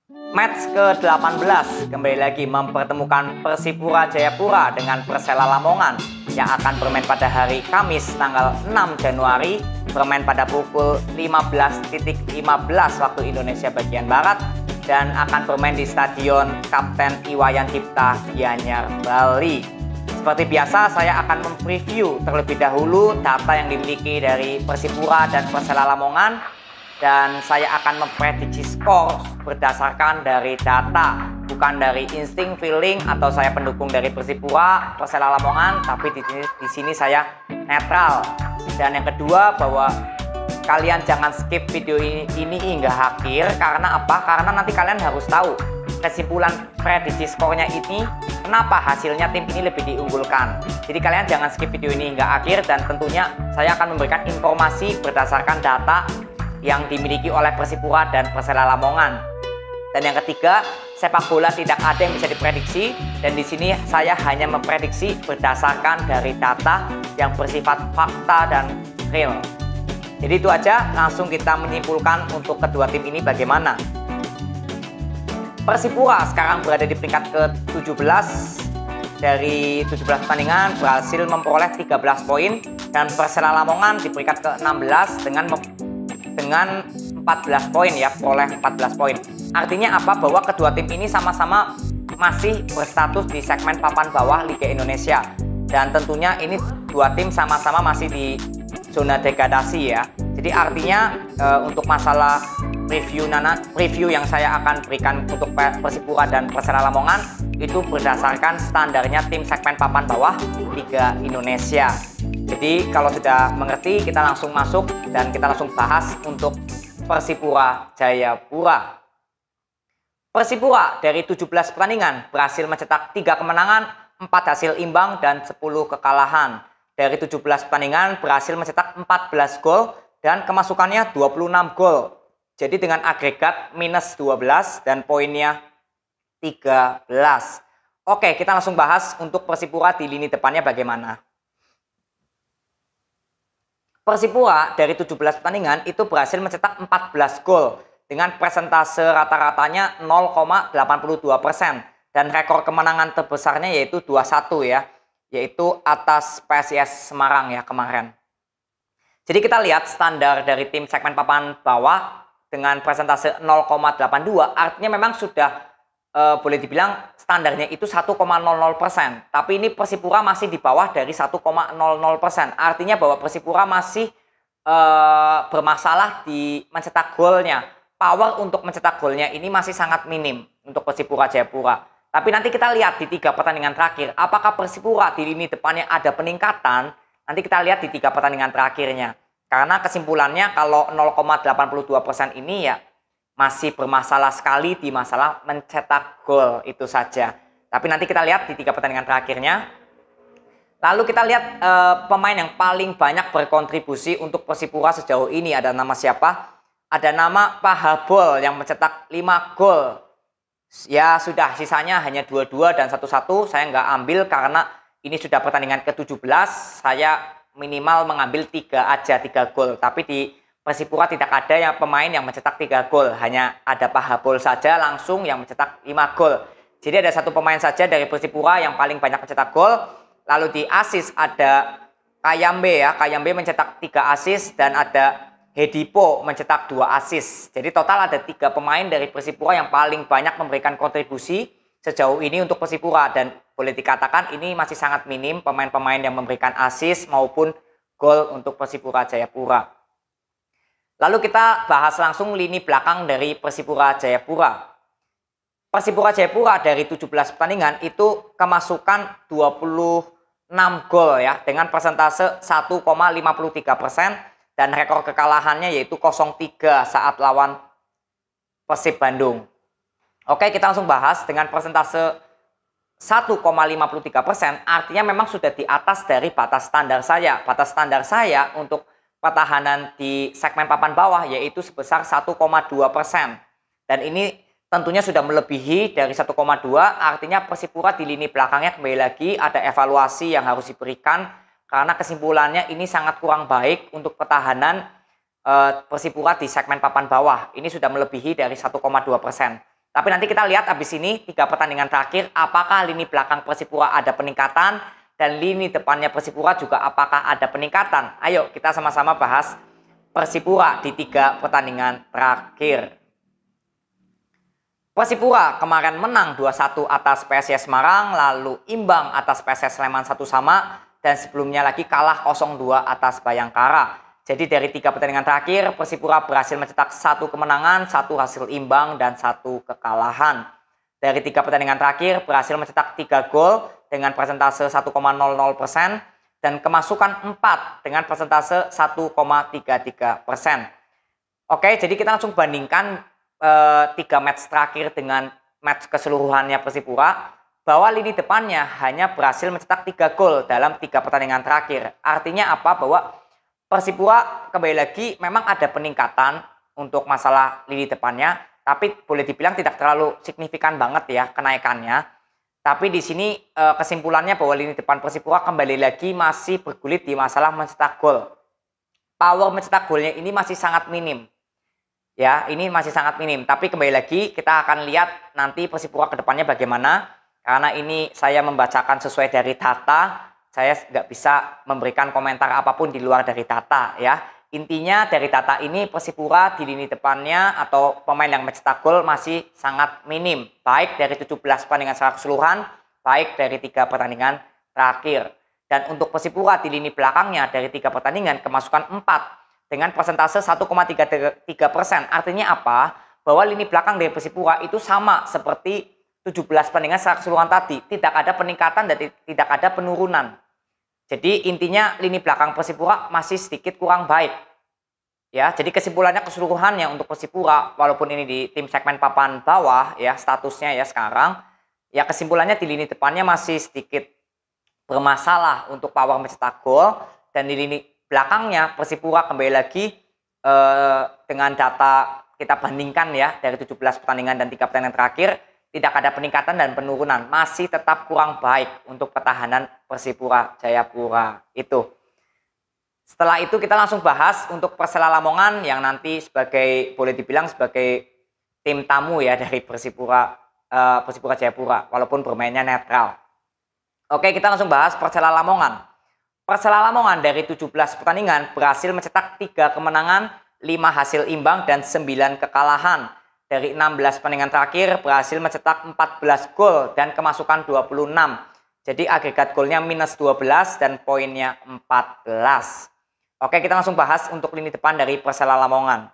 Match ke-18 kembali lagi mempertemukan Persipura Jayapura dengan Persela Lamongan yang akan bermain pada hari Kamis tanggal 6 Januari, bermain pada pukul 15.15 waktu Indonesia bagian Barat dan akan bermain di Stadion Kapten Iwayan Cipta Gianyar, Bali. Seperti biasa, saya akan mempreview terlebih dahulu data yang dimiliki dari Persipura dan Persela Lamongan, dan saya akan memprediksi skor berdasarkan dari data, bukan dari insting, feeling, atau saya pendukung dari Persipura, Persela Lamongan, tapi di sini saya netral. Dan yang kedua, bahwa kalian jangan skip video ini hingga akhir. Karena apa? Karena nanti kalian harus tahu kesimpulan prediksi skornya ini, kenapa hasilnya tim ini lebih diunggulkan. Jadi kalian jangan skip video ini hingga akhir, dan tentunya saya akan memberikan informasi berdasarkan data yang dimiliki oleh Persipura dan Persela Lamongan. Dan yang ketiga, sepak bola tidak ada yang bisa diprediksi, dan di sini saya hanya memprediksi berdasarkan dari data yang bersifat fakta dan real. Jadi itu aja, langsung kita menyimpulkan untuk kedua tim ini bagaimana. Persipura sekarang berada di peringkat ke-17 dari 17 pertandingan, berhasil memperoleh 13 poin, dan Persela Lamongan di peringkat ke-16 dengan 14 poin ya, peroleh 14 poin. Artinya apa? Bahwa kedua tim ini sama-sama masih berstatus di segmen papan bawah Liga Indonesia, dan tentunya ini dua tim sama-sama masih di zona degradasi ya. Jadi artinya untuk masalah review yang saya akan berikan untuk Persipura dan Persela Lamongan itu berdasarkan standarnya tim segmen papan bawah Liga Indonesia. Jadi kalau sudah mengerti, kita langsung masuk dan kita langsung bahas untuk Persipura Jayapura. Persipura dari 17 pertandingan berhasil mencetak 3 kemenangan, 4 hasil imbang, dan 10 kekalahan. Dari 17 pertandingan berhasil mencetak 14 gol dan kemasukannya 26 gol. Jadi dengan agregat minus 12 dan poinnya 13. Oke, kita langsung bahas untuk Persipura di lini depannya bagaimana. Persipura dari 17 pertandingan itu berhasil mencetak 14 gol dengan persentase rata-ratanya 0,82%, dan rekor kemenangan terbesarnya yaitu 2-1 ya, yaitu atas PSIS Semarang ya kemarin. Jadi kita lihat standar dari tim segmen papan bawah dengan persentase 0,82, artinya memang sudah boleh dibilang standarnya itu 1,00%. Tapi ini Persipura masih di bawah dari 1,00%. Artinya bahwa Persipura masih bermasalah di mencetak golnya. Power untuk mencetak golnya ini masih sangat minim untuk Persipura Jayapura. Tapi nanti kita lihat di 3 pertandingan terakhir, apakah Persipura di lini depannya ada peningkatan. Nanti kita lihat di 3 pertandingan terakhirnya. Karena kesimpulannya kalau 0,82% ini ya masih bermasalah sekali di masalah mencetak gol itu saja. Tapi nanti kita lihat di 3 pertandingan terakhirnya. Lalu kita lihat pemain yang paling banyak berkontribusi untuk Persipura sejauh ini ada nama siapa? Ada nama Pahabol yang mencetak 5 gol. Ya sudah, sisanya hanya 2-2 dan 1-1. Saya nggak ambil karena ini sudah pertandingan ke-17. Saya minimal mengambil 3 aja, 3 gol. Tapi di Persipura tidak ada yang pemain yang mencetak 3 gol. Hanya ada Pahabol saja langsung yang mencetak 5 gol. Jadi ada satu pemain saja dari Persipura yang paling banyak mencetak gol. Lalu di assist ada Kayambe ya. Kayambe mencetak 3 assist dan ada Hedipo mencetak 2 assist. Jadi total ada 3 pemain dari Persipura yang paling banyak memberikan kontribusi sejauh ini untuk Persipura. Dan boleh dikatakan ini masih sangat minim pemain-pemain yang memberikan assist maupun gol untuk Persipura Jayapura. Lalu kita bahas langsung lini belakang dari Persipura Jayapura. Persipura Jayapura dari 17 pertandingan itu kemasukan 26 gol ya, dengan persentase 1,53%, dan rekor kekalahannya yaitu 0-3 saat lawan Persib Bandung. Oke, kita langsung bahas dengan persentase 1,53%, artinya memang sudah di atas dari batas standar saya. Batas standar saya untuk pertahanan di segmen papan bawah yaitu sebesar 1,2%. Dan ini tentunya sudah melebihi dari 1,2, artinya Persipura di lini belakangnya kembali lagi ada evaluasi yang harus diberikan, karena kesimpulannya ini sangat kurang baik untuk pertahanan Persipura di segmen papan bawah. Ini sudah melebihi dari 1,2%. Tapi nanti kita lihat habis ini 3 pertandingan terakhir apakah lini belakang Persipura ada peningkatan dan lini depannya Persipura juga apakah ada peningkatan. Ayo kita sama-sama bahas Persipura di 3 pertandingan terakhir. Persipura kemarin menang 2-1 atas PSIS Semarang, lalu imbang atas PSS Sleman 1 sama, dan sebelumnya lagi kalah 0-2 atas Bayangkara. Jadi dari 3 pertandingan terakhir, Persipura berhasil mencetak 1 kemenangan, 1 hasil imbang, dan 1 kekalahan. Dari 3 pertandingan terakhir, berhasil mencetak 3 gol dengan persentase 1,00% dan kemasukan 4 dengan persentase 1,33%. Oke, jadi kita langsung bandingkan 3 match terakhir dengan match keseluruhannya Persipura, bahwa lini depannya hanya berhasil mencetak 3 gol dalam 3 pertandingan terakhir. Artinya apa? Bahwa Persipura kembali lagi memang ada peningkatan untuk masalah lini depannya, tapi boleh dibilang tidak terlalu signifikan banget ya kenaikannya. Tapi di sini kesimpulannya bahwa lini depan Persipura kembali lagi masih bergulit di masalah mencetak gol. Power mencetak golnya ini masih sangat minim. Ya, ini masih sangat minim. Tapi kembali lagi kita akan lihat nanti Persipura ke depannya bagaimana. Karena ini saya membacakan sesuai dari data. Saya nggak bisa memberikan komentar apapun di luar dari data ya. Intinya dari data ini Persipura di lini depannya atau pemain yang mencetak gol masih sangat minim. Baik dari 17 pertandingan secara keseluruhan, baik dari 3 pertandingan terakhir. Dan untuk Persipura di lini belakangnya dari 3 pertandingan kemasukan 4 dengan persentase 1,33%. Artinya apa? Bahwa lini belakang dari Persipura itu sama seperti 17 pertandingan secara keseluruhan tadi. Tidak ada peningkatan dan tidak ada penurunan. Jadi intinya lini belakang Persipura masih sedikit kurang baik. Ya, jadi kesimpulannya keseluruhannya untuk Persipura, walaupun ini di tim segmen papan bawah ya statusnya ya sekarang, ya kesimpulannya di lini depannya masih sedikit bermasalah untuk power mencetak gol, dan di lini belakangnya Persipura kembali lagi dengan data kita bandingkan ya dari 17 pertandingan dan 3 pertandingan terakhir, tidak ada peningkatan dan penurunan, masih tetap kurang baik untuk pertahanan Persipura Jayapura itu. Setelah itu kita langsung bahas untuk Persela Lamongan yang nanti sebagai boleh dibilang sebagai tim tamu ya dari Persipura Jayapura walaupun bermainnya netral. Oke, kita langsung bahas Persela Lamongan. Persela Lamongan dari 17 pertandingan berhasil mencetak 3 kemenangan, 5 hasil imbang dan 9 kekalahan. Dari 16 pertandingan terakhir berhasil mencetak 14 gol dan kemasukan 26. Jadi agregat golnya minus 12 dan poinnya 14. Oke, kita langsung bahas untuk lini depan dari Persela Lamongan.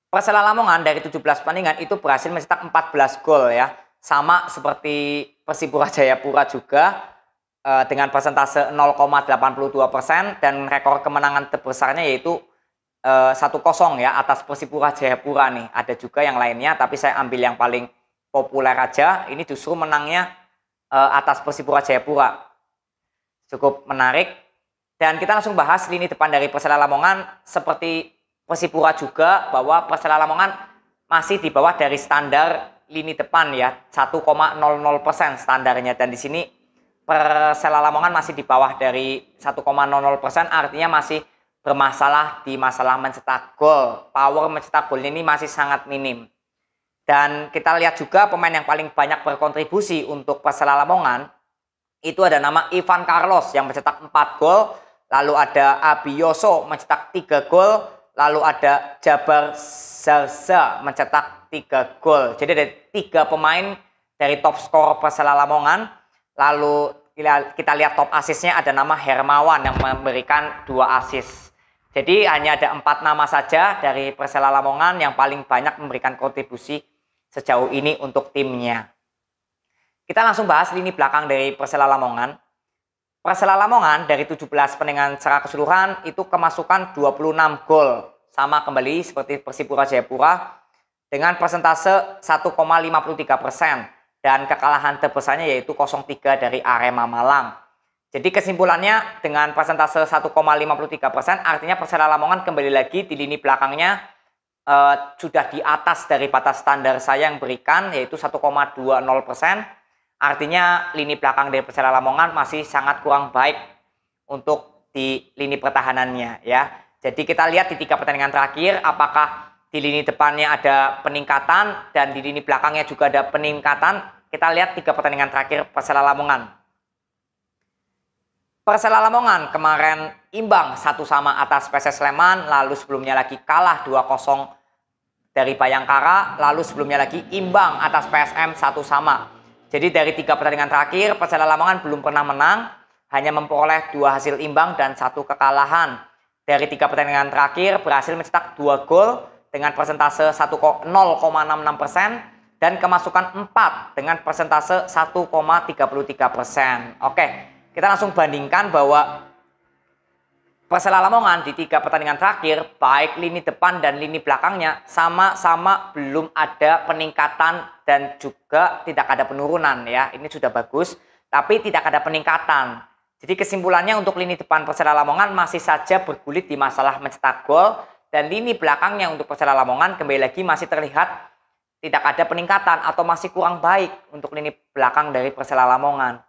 Persela Lamongan dari 17 pertandingan itu berhasil mencetak 14 gol ya. Sama seperti Persipura Jayapura juga dengan persentase 0,82% dan rekor kemenangan terbesarnya yaitu 1-0 ya atas Persipura Jayapura nih. Ada juga yang lainnya tapi saya ambil yang paling populer aja. Ini justru menangnya atas Persipura Jayapura. Cukup menarik. Dan kita langsung bahas lini depan dari Persela Lamongan. Seperti Persipura juga bahwa Persela Lamongan masih di bawah dari standar lini depan ya. 1,00% standarnya, dan di sini Persela Lamongan masih di bawah dari 1,00%, artinya masih bermasalah di masalah mencetak gol. Power mencetak golnya ini masih sangat minim. Dan kita lihat juga pemain yang paling banyak berkontribusi untuk Persela Lamongan itu ada nama Ivan Carlos yang mencetak 4 gol, lalu ada Abioso mencetak 3 gol, lalu ada Jabar Zarza mencetak 3 gol. Jadi ada 3 pemain dari top skor Persela Lamongan. Lalu kita lihat top asisnya ada nama Hermawan yang memberikan 2 asis. Jadi hanya ada 4 nama saja dari Persela Lamongan yang paling banyak memberikan kontribusi sejauh ini untuk timnya. Kita langsung bahas lini belakang dari Persela Lamongan. Persela Lamongan dari 17 pertandingan secara keseluruhan itu kemasukan 26 gol. Sama kembali seperti Persipura Jayapura dengan persentase 1,53%. Dan kekalahan terbesarnya yaitu 0-3 dari Arema Malang. Jadi kesimpulannya dengan persentase 1,53% artinya Persela Lamongan kembali lagi di lini belakangnya sudah di atas dari batas standar saya yang berikan yaitu 1,20%. Artinya lini belakang dari Persela Lamongan masih sangat kurang baik untuk di lini pertahanannya ya. Jadi kita lihat di 3 pertandingan terakhir apakah di lini depannya ada peningkatan dan di lini belakangnya juga ada peningkatan. Kita lihat 3 pertandingan terakhir Persela Lamongan. Persela Lamongan kemarin imbang 1-1 atas PSS Sleman, lalu sebelumnya lagi kalah 2-0 dari Bayangkara, lalu sebelumnya lagi imbang atas PSM 1-1. Jadi dari 3 pertandingan terakhir Persela Lamongan belum pernah menang, hanya memperoleh 2 hasil imbang dan 1 kekalahan. Dari 3 pertandingan terakhir berhasil mencetak 2 gol dengan persentase 0,66% dan kemasukan 4 dengan persentase 1,33%. Oke. Kita langsung bandingkan bahwa Persela Lamongan di 3 pertandingan terakhir, baik lini depan dan lini belakangnya sama-sama belum ada peningkatan dan juga tidak ada penurunan ya. Ini sudah bagus, tapi tidak ada peningkatan. Jadi kesimpulannya untuk lini depan Persela Lamongan masih saja bergulit di masalah mencetak gol, dan lini belakangnya untuk Persela Lamongan kembali lagi masih terlihat tidak ada peningkatan atau masih kurang baik untuk lini belakang dari Persela Lamongan.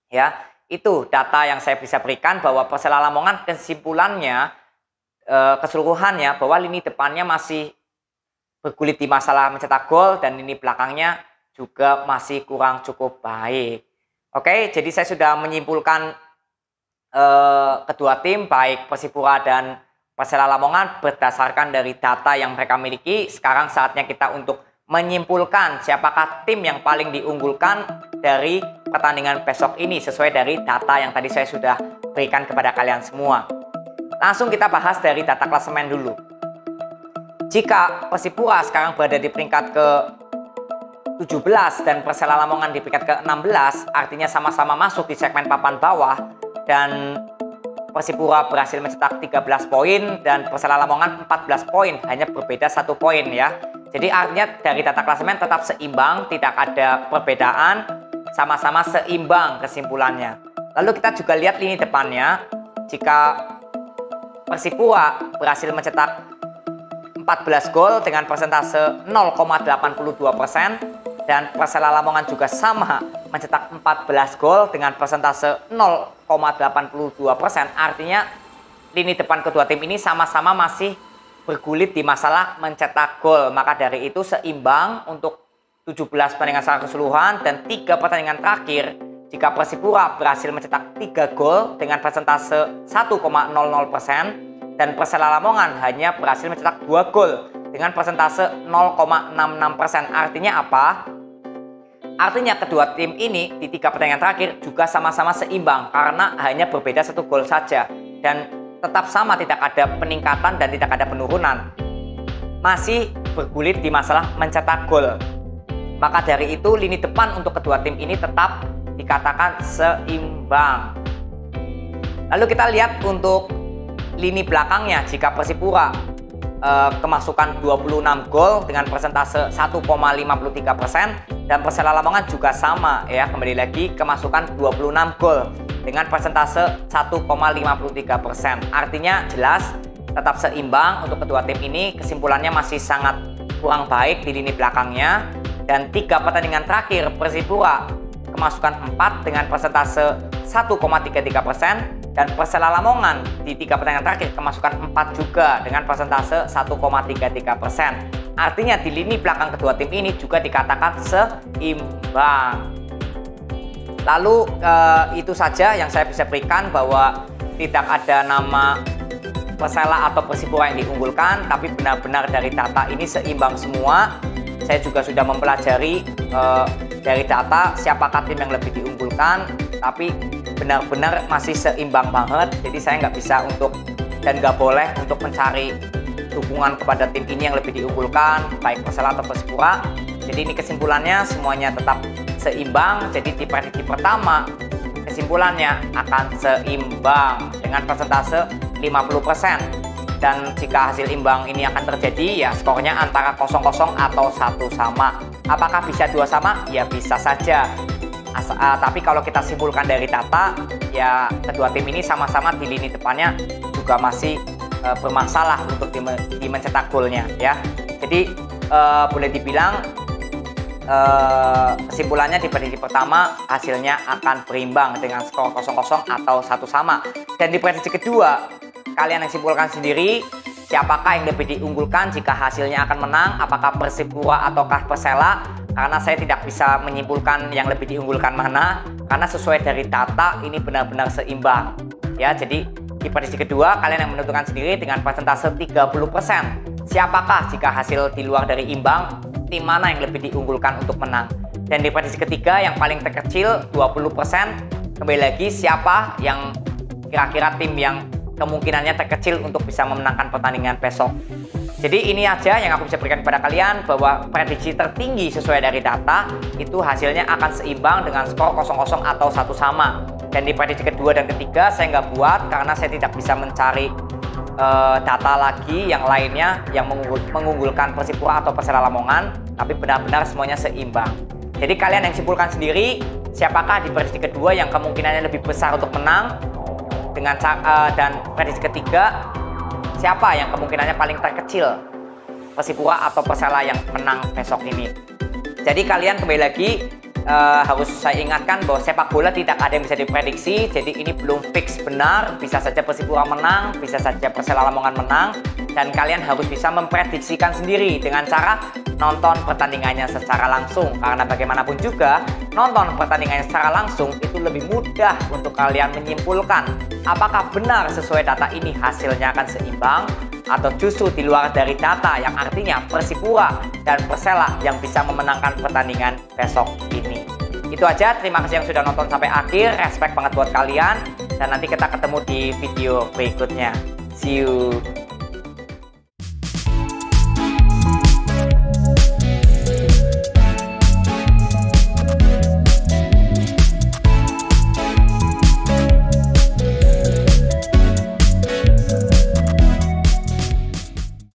Ya. Itu data yang saya bisa berikan bahwa Persela Lamongan kesimpulannya keseluruhannya bahwa lini depannya masih bergulit di masalah mencetak gol dan lini belakangnya juga masih kurang cukup baik. Oke, jadi saya sudah menyimpulkan kedua tim baik Persipura dan Persela Lamongan berdasarkan dari data yang mereka miliki. Sekarang saatnya kita untuk menyimpulkan siapakah tim yang paling diunggulkan dari pertandingan besok ini sesuai dari data yang tadi saya sudah berikan kepada kalian semua. Langsung kita bahas dari data klasemen dulu. Jika Persipura sekarang berada di peringkat ke-17 dan Persela Lamongan di peringkat ke-16, artinya sama-sama masuk di segmen papan bawah, dan Persipura berhasil mencetak 13 poin dan Persela Lamongan 14 poin, hanya berbeda 1 poin ya. Jadi artinya dari data klasemen tetap seimbang, tidak ada perbedaan, sama-sama seimbang kesimpulannya. Lalu kita juga lihat lini depannya. Jika Persipura berhasil mencetak 14 gol dengan persentase 0,82% dan Persela Lamongan juga sama mencetak 14 gol dengan persentase 0,82%, artinya lini depan kedua tim ini sama-sama masih bergulit di masalah mencetak gol. Maka dari itu seimbang untuk 17 pertandingan secara keseluruhan dan 3 pertandingan terakhir. Jika Persipura berhasil mencetak 3 gol dengan persentase 1,00% dan Persela Lamongan hanya berhasil mencetak 2 gol dengan persentase 0,66%. Artinya apa? Artinya kedua tim ini di 3 pertandingan terakhir juga sama-sama seimbang karena hanya berbeda 1 gol saja dan tetap sama, tidak ada peningkatan dan tidak ada penurunan. Masih bergulit di masalah mencetak gol. Maka dari itu lini depan untuk kedua tim ini tetap dikatakan seimbang. Lalu kita lihat untuk lini belakangnya. Jika Persipura kemasukan 26 gol dengan persentase 1,53% dan Persela Lamongan juga sama ya, kembali lagi kemasukan 26 gol dengan persentase 1,53%. Artinya jelas tetap seimbang untuk kedua tim ini. Kesimpulannya masih sangat kurang baik di lini belakangnya. Dan 3 pertandingan terakhir Persipura kemasukan 4 dengan persentase 1,33% dan Persela Lamongan di 3 pertandingan terakhir kemasukan 4 juga dengan persentase 1,33%. Artinya di lini belakang kedua tim ini juga dikatakan seimbang. Lalu itu saja yang saya bisa berikan, bahwa tidak ada nama Persela atau Persipura yang diunggulkan, tapi benar-benar dari data ini seimbang semua. Saya juga sudah mempelajari dari data siapakah tim yang lebih diunggulkan, tapi benar-benar masih seimbang banget. Jadi saya nggak bisa untuk dan nggak boleh untuk mencari dukungan kepada tim ini yang lebih diunggulkan, baik Persela atau Persipura. Jadi ini kesimpulannya semuanya tetap seimbang. Jadi di prediksi pertama kesimpulannya akan seimbang dengan persentase 50%. Dan jika hasil imbang ini akan terjadi, ya skornya antara 0-0 atau 1 sama. Apakah bisa 2 sama? Ya bisa saja. Tapi kalau kita simpulkan dari data, ya kedua tim ini sama-sama di lini depannya juga masih bermasalah untuk di mencetak golnya ya. Jadi boleh dibilang kesimpulannya di prediksi pertama hasilnya akan berimbang dengan skor 0-0 atau 1 sama. Dan di prediksi kedua kalian yang simpulkan sendiri, siapakah yang lebih diunggulkan jika hasilnya akan menang, apakah Persipura ataukah Persela? Karena saya tidak bisa menyimpulkan yang lebih diunggulkan mana, karena sesuai dari data ini benar-benar seimbang. Ya, jadi di prediksi kedua kalian yang menentukan sendiri dengan persentase 30%. Siapakah jika hasil di luar dari imbang, tim mana yang lebih diunggulkan untuk menang? Dan di prediksi ketiga yang paling terkecil 20%, kembali lagi siapa yang kira-kira tim yang kemungkinannya terkecil untuk bisa memenangkan pertandingan besok. Jadi ini aja yang aku bisa berikan kepada kalian, bahwa prediksi tertinggi sesuai dari data itu hasilnya akan seimbang dengan skor 0-0 atau 1 sama. Dan di prediksi kedua dan ketiga saya nggak buat karena saya tidak bisa mencari data lagi yang lainnya yang mengunggulkan Persipura atau Persela Lamongan, tapi benar-benar semuanya seimbang. Jadi kalian yang simpulkan sendiri siapakah di prediksi kedua yang kemungkinannya lebih besar untuk menang, dengan dan prediksi ketiga siapa yang kemungkinannya paling terkecil, Persipura atau Persela yang menang besok ini. Jadi kalian kembali lagi harus saya ingatkan bahwa sepak bola tidak ada yang bisa diprediksi, jadi ini belum fix benar, bisa saja Persipura menang, bisa saja Persela Lamongan menang, dan kalian harus bisa memprediksikan sendiri dengan cara nonton pertandingannya secara langsung, karena bagaimanapun juga nonton pertandingannya secara langsung itu lebih mudah untuk kalian menyimpulkan apakah benar sesuai data ini hasilnya akan seimbang, atau justru di luar dari data yang artinya Persipura dan Persela yang bisa memenangkan pertandingan besok ini. Itu aja, terima kasih yang sudah nonton sampai akhir, respect banget buat kalian, dan nanti kita ketemu di video berikutnya. See you.